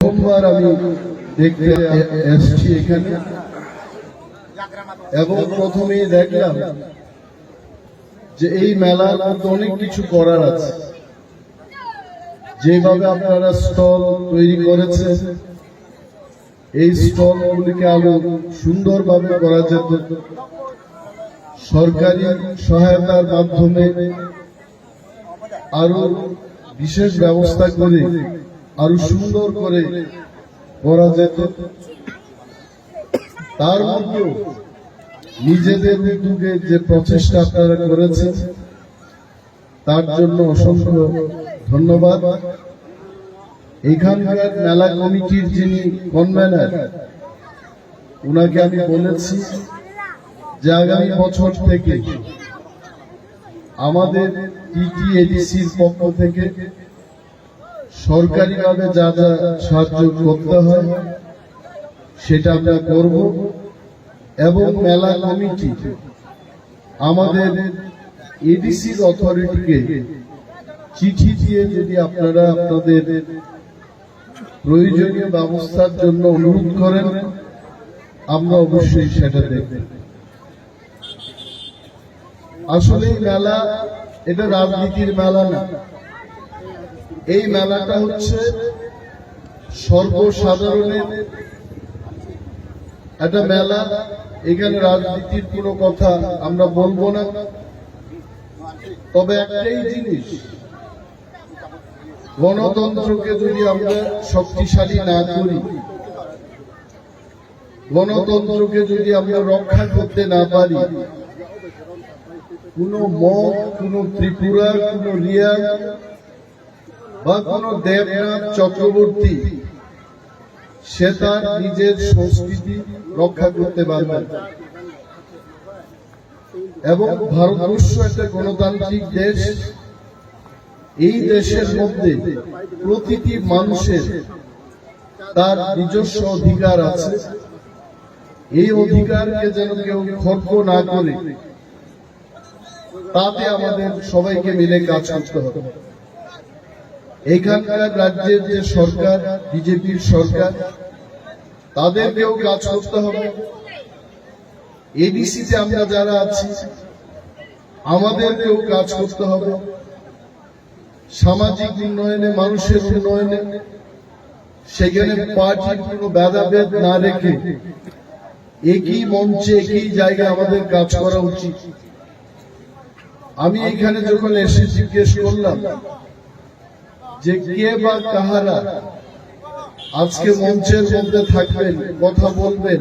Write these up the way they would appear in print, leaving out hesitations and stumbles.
প্রথমবার আমি দেখতে এসেছি এখানে এবং প্রথমেই দেখলাম যে এই মেলার মধ্যে অনেক কিছু করার আছে। যেভাবে আপনারা স্টল তৈরি করেছেন, এই স্টল গুলিকে আরো সুন্দরভাবে করা যেত। সরকারি সহায়তার মাধ্যমে আরো বিশেষ ব্যবস্থা করে আরো সুন্দর করে করা যেত। তার মধ্যেও নিজেদের উদ্যোগে যে প্রচেষ্টা আপনারা করেছেন তার জন্য অসংখ্য ধন্যবাদ। এখানকার মেলা কমিটির যিনি কনভেনার, ওনাকে আমি বলেছি যে আগামী বছর থেকে আমাদের টিটিএডিসির পক্ষ থেকে সরকারিভাবে যা যা সাহায্য করতে হয় সেটা আমরা করব এবং মেলা কমিটি আমাদের এডিসির অথরিটিকে চিঠি দিয়ে যদি আপনারা আপনাদের প্রয়োজনীয় ব্যবস্থার জন্য অনুরোধ করেন, আমরা অবশ্যই সেটা দেখব। আসলে মেলা এটা রাজনীতির মেলা না, এই মেলাটা হচ্ছে সর্বসাধারণের একটা মেলা। এখানে রাজনীতির কোনো কথা আমরা বলবো না। তবে একটাই জিনিস, গণতন্ত্রকে যদি আমরা শক্তিশালী না করি, গণতন্ত্রকে যদি আমরা রক্ষা করতে না পারি, কোন মগ, কোন ত্রিপুরা, কোন রিয়া বা কোন দেবনাথ চক্রবর্তী সে তার নিজের সংস্কৃতি রক্ষা করতে পারবে। এবং ভারতবর্ষ একটা গণতান্ত্রিক দেশ। এই দেশের মধ্যে প্রতিটি মানুষের তার নিজস্ব অধিকার আছে। এই অধিকারকে যেন কেউ খর্ব না করে, তাতে আমাদের সবাইকে মিলে কাজ করতে হবে। এখানকার রাজ্যের যে সরকার, বিজেপির সরকার, তাদেরকেও কাজ করতে হবে। এডিসিতে আমরা যারা আছি আমাদেরকেও কাজ করতে হবে। সামাজিক উন্নয়নে, মানুষের উন্নয়নে সেখানে পার্টির কোনো ভেদাভেদ না রেখে একই মঞ্চে, একই জায়গায় আমাদের কাজ করা উচিত। আমি এখানে যখন এসে জিজ্ঞেস করলাম যে কে বা কাহারা আজকে মঞ্চের মধ্যে থাকবেন, কথা বলবেন,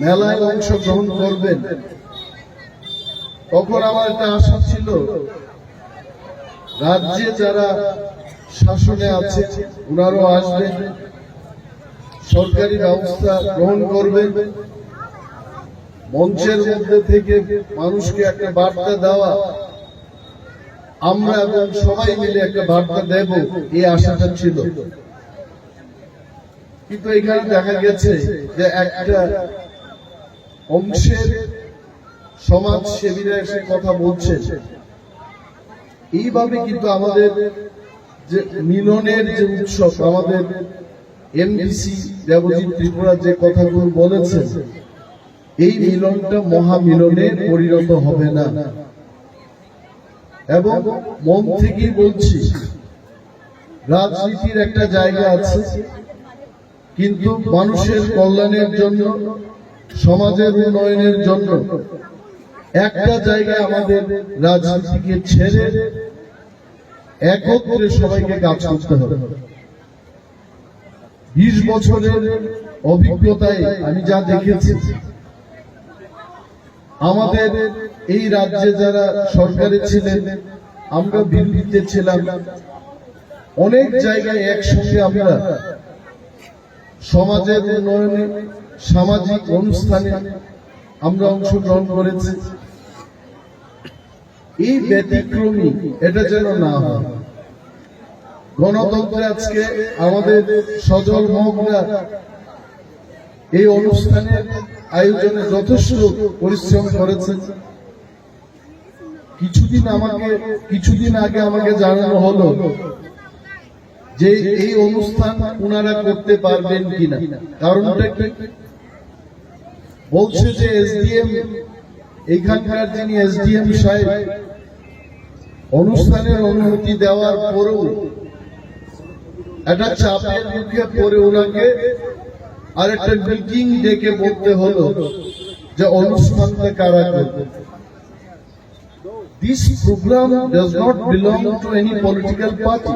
মেলায় অংশগ্রহণ করবেন, তখন আমার একটা আশা ছিল রাজ্যে যারা শাসনে আছে ওনারাও আসবেন, সরকারি ব্যবস্থা গ্রহণ করবেন। মঞ্চের মধ্যে থেকে মানুষকে একটা বার্তা দেওয়া, আমরা এবং সবাই মিলে একটা বার্তা দেব, এই আশাটা ছিল। কিন্তু এখানে দেখা গেছে যে একটা অংশের সমাজ সেবীরা এসে কথা বলছে। এইভাবে কিন্তু আমাদের যে মিলনের যে উৎসব, আমাদের এমডিসি দেবজিৎ ত্রিপুরা যে কথাগুলো বলেছেন, এই মিলনটা মহামিলনে পরিণত হবে না। এবং মন থেকেই বলছি, রাজনীতির একটা জায়গা আছে, কিন্তু মানুষের কল্যাণের জন্য, সমাজের উন্নয়নের জন্য একটা জায়গায় আমাদের রাজনীতিকে ছেড়ে একত্রে সবাইকে কাজ করতে হবে। 20 বছরের অভিজ্ঞতায় আমি যা দেখেছি, আমাদের এই রাজ্যে যারা সরকারে ছিলেন, আমরা বিরোধীতে ছিলাম, অনেক জায়গায় একসঙ্গে আমরা সমাজের উন্নয়নে, সামাজিক অনুষ্ঠানে আমরা অংশগ্রহণ করেছি। এই ব্যতিক্রমী এটা যেন না হয়। গণতন্ত্রে আজকে আমাদের সজল মহকুমা এই অনুষ্ঠানের আয়োজনে যথেষ্ট পরিশ্রম করেছেন। কিছুদিন আগে আমাকে জানানো হলো যে এই অনুষ্ঠান ওনারা করতে পারবেন কিনা। কারণটা কি? বলছে যে এসডিএম, এখানকার যিনি এসডিএম সাহেব, অনুষ্ঠানের অনুমতি দেওয়ার পরেও একটা চাপের মুখে পড়ে ওনাকে আরেকটা মিটিং ডেকে বলতে হলো যে অনুষ্ঠানটা কারা করবে। This program does not belong to any political party.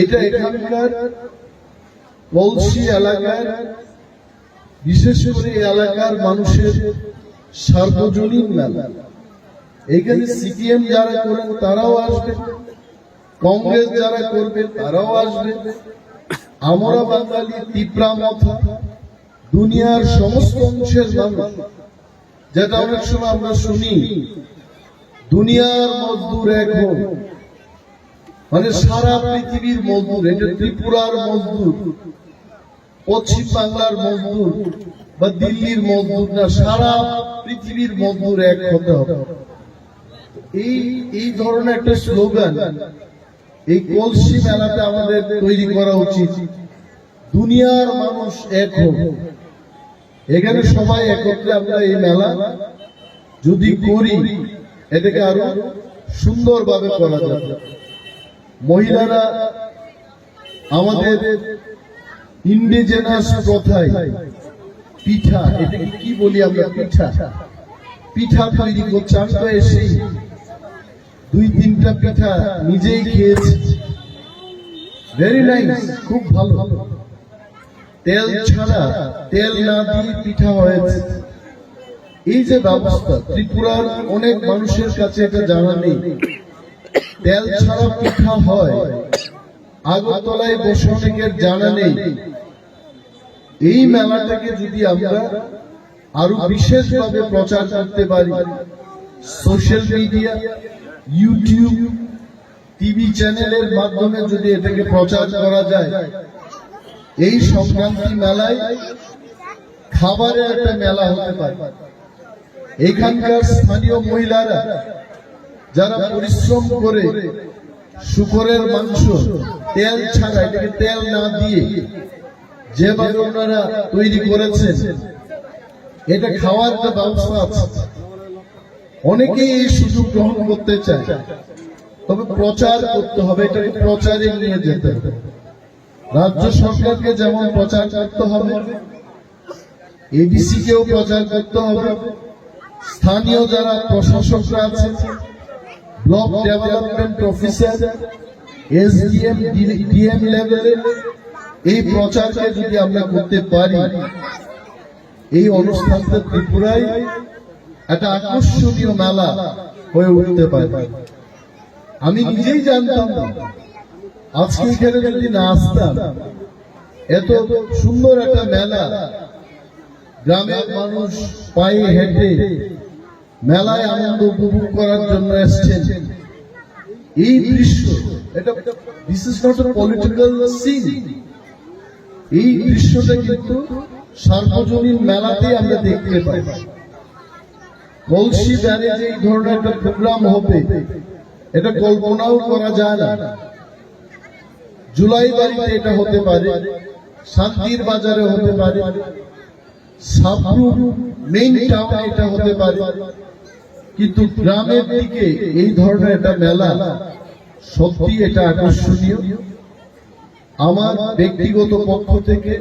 এটা এখানকার কলসি এলাকার, বিশেষ করে এলাকার মানুষের সার্বজনীন মেলা। এখানে সিপিএম যারা করেন তারাও আসবে, কংগ্রেস যারা করবে তারাও আসবে। আমরা বাঙালি তিপ্রা মাথা, দুনিয়ার সমস্ত অংশের মানুষ, যেটা অনেক সময় আমরা শুনি দুনিয়ার মজদুর এখন, মানে সারা পৃথিবীর মজদুর। এটা ত্রিপুরার মজদুর, পশ্চিম বাংলার মজদুর বা দিল্লির মজদুর না, সারা পৃথিবীর মজদুর এক হতে হবে। এই ধরনের একটা স্লোগান এই কলসি মেলাতে আমাদের তৈরি করা উচিত। দুনিয়ার মানুষ এক হোক, এখানে সবাই একত্রে আমরা এই মেলা যদি করি, এটাকে আরো সুন্দরভাবে করা যাবে। মহিলারা আমাদের ইন্ডিজেনাস প্রথায় পিঠা, এটাকে কি বলি আমরা, পিঠা তৈরি করছে। আমি তো এসেই 2-3টা পিঠা নিজেই খেয়েছি, ভেরি নাইস, খুব ভালো। তেল ছাড়া, তেল না দিয়ে পিঠা হয়েছে। এই যে ব্যবস্থা, ত্রিপুরার অনেক মানুষের কাছে এটা জানা নেই। তেল ছাড়া পিঠা হয়, আগরতলায় বসে অনেকের জানা নেই। এই মেলাটাকে যদি আমরা আরো বিশেষভাবে প্রচার করতে পারি, সোশ্যাল মিডিয়া, ইউটিউব, টিভি চ্যানেলের মাধ্যমে যদি এটাকে প্রচার করা যায়, এই সংক্রান্তি মেলায় খাবারের একটা মেলা হতে পারে। এখানকার স্থানীয় মহিলারা যারা পরিশ্রম করে শুকরের মাংস তেল ছাড়া, এটাকে তেল না দিয়ে যেভাবে ওনারা তৈরি করেছেন, এটা খাওয়ার একটা ব্যবস্থা আছে। অনেকেই এই সুযোগ গ্রহণ করতে চায়, তবে প্রচার করতে হবে, এটাকে প্রচারে নিয়ে যেতে হবে। রাজ্য সরকারকে যেমন প্রচার করতে হবে, এডিসি কেও প্রচার করতে হবে, স্থানীয় যারা প্রশাসকরা আছে, block development officer, SDM, DM লেভেলে এই প্রচারকে যদি আমরা করতে পারি, এই অনুষ্ঠানটা ত্রিপুরায় একটা আকর্ষণীয় মেলা হয়ে উঠতে পারে। আমি নিজেই জানতাম না, আজকে এখানে যদি না আসতাম, এত সুন্দর একটা মেলা, গ্রামের মানুষ পায়ে হেঁটে মেলায় আনন্দ উপভোগ করার জন্য এসছেন। এই দৃশ্য, এটা this is not a political scene. এই দৃশ্যটা কিন্তু সার্বজনীন মেলাতেই আমরা দেখতে পাই। কলসি ব্যারেজে এই ধরনের একটা প্রোগ্রাম হবে, এটা কল্পনাও করা যায় না। জুলাই বাড়িতে এটা হতে পারে, শান্তির বাজারে হতে পারে, সাবরুম মেইন টাউনে এটা হতে পারে, কিন্তু গ্রামের দিকে এই ধরনের একটা মেলা সত্যি এটা আকর্ষণীয়। আমার ব্যক্তিগত পক্ষ থেকে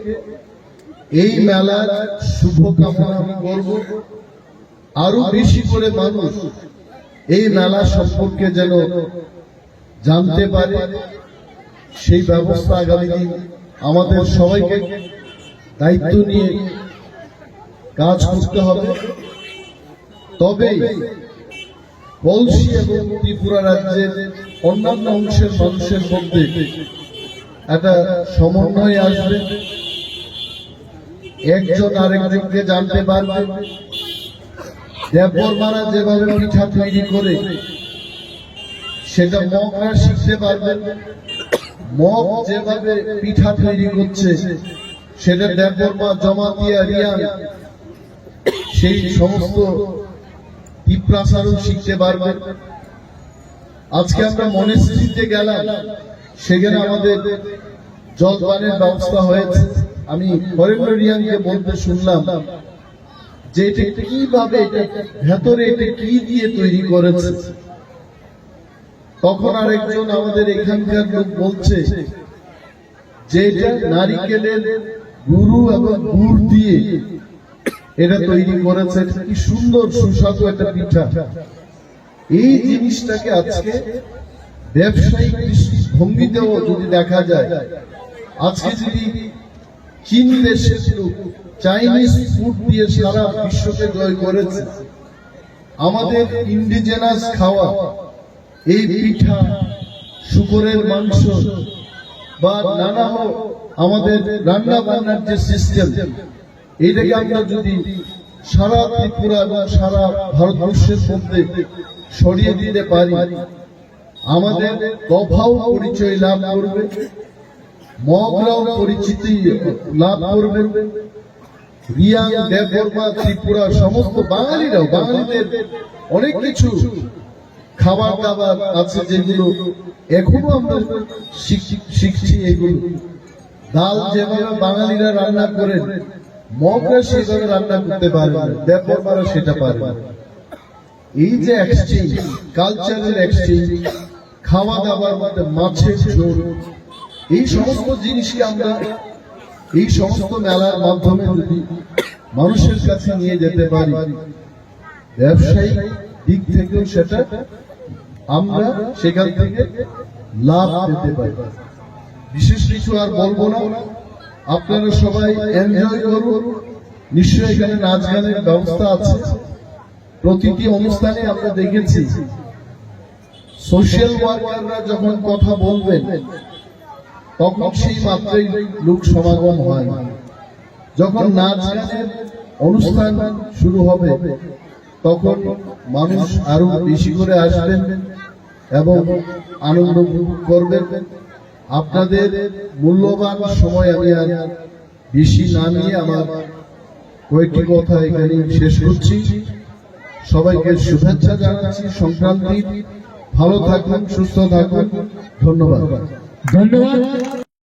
এই মেলার শুভকামনা আমি করব। আরো বেশি করে মানুষ এই মেলা সম্পর্কে যেন জানতে পারে, সেই ব্যবস্থা আগামী দিন আমাদের সবাইকে দায়িত্ব নিয়ে কাজ করতে হবে। তবে কলসি এবং ত্রিপুরা রাজ্যের অন্যান্য অংশের মানুষের মধ্যে একটা সমন্বয় আসবে, একজন আরেকজনকে জানতে পারবে। দেববর্মারা যেভাবে পিঠা তৈরি করে সেটা মগরা শিখতে পারবেন, মগ যেভাবে পিঠা তৈরি করছে সেটা দেববর্মা, জমাতিয়া, রিয়াং, সেই সমস্ত ত্রিপ্রাসারও শিখতে পারবেন। আজকে আমরা মনেস্ট্রিতে গেলাম, সেখানে আমাদের জলপানের ব্যবস্থা হয়েছে। আমি হরেন্দ্র রিয়াংকে বলতে শুনলাম যে এটা কিভাবে, এটা ভেতরে এটা কি দিয়ে তৈরি করেছে। তখন আরেকজন আমাদের এখানকার লোক বলছে যে এটা নারিকেলের গুরু এবং গুড় দিয়ে এটা তৈরি করেছে। কি সুন্দর সুস্বাদু একটা পিঠা। এই জিনিসটাকে আজকে ব্যবসায়িক ভঙ্গিতেও যদি দেখা যায়, আজকে যদি চীন দেশের লোক চাইনিজ ফুড দিয়ে সারা বিশ্বকে জয় করেছে, আমাদের ইন্ডিজেনাস খাওয়া এই পিঠা, শুকরের মাংস বা নানা আমাদের রান্না বান্নার যে সিস্টেম, এইটাকে আমরা যদি সারা ত্রিপুরা বা সারা ভারতবর্ষের মধ্যে ছড়িয়ে দিতে পারি, আমাদের দফাও পরিচয় লাভ করবে, মগরাও পরিচিতি লাভ করবে, রিয়াং, দেববর্মা, ত্রিপুরা সমস্ত বাঙালিরাও, বাঙালিদের অনেক কিছু খাবার দাবার আছে যেগুলো এখনো আমরা শিখছি। এগুলো ডাল যেভাবে বাঙালিরা রান্না করেন, মগরা সেভাবে রান্না করতে পারে না, দেববর্মারা সেটা পারে না। এই যে এক্সচেঞ্জ, কালচারাল এক্সচেঞ্জ, খাওয়া দাওয়ার মধ্যে মাছের ঝোল, এই সমস্ত জিনিসকে আমরা এই সমস্ত মেলার মাধ্যমে যদি মানুষের কাছে নিয়ে যেতে পারি, ব্যবসায়িক দিক থেকেও সেটা আমরা সেখান থেকে লাভ পেতে পারি। বিশেষ কিছু আর বলবো না, আপনারা সবাই এনজয় করুন। নিশ্চয়ই এখানে নাচ গানের ব্যবস্থা আছে। প্রতিটি অনুষ্ঠানে আমরা দেখেছি সোশ্যাল ওয়ার্কাররা যখন কথা বলবেন তখন সেই মাত্রায় লোক সমাগম হয়। যখন নাচ গানের অনুষ্ঠান শুরু হবে তখন মানুষ আরো বেশি করে আসবেন এবং আনন্দ উপভোগ করবেন। আপনাদের মূল্যবান সময় আমি আর বেশি না নিয়ে আমার কয়েকটি কথা এখানে শেষ করছি। সবাইকে শুভেচ্ছা জানাচ্ছি সংক্রান্তি। ভালো থাকুন, সুস্থ থাকুন। ধন্যবাদ।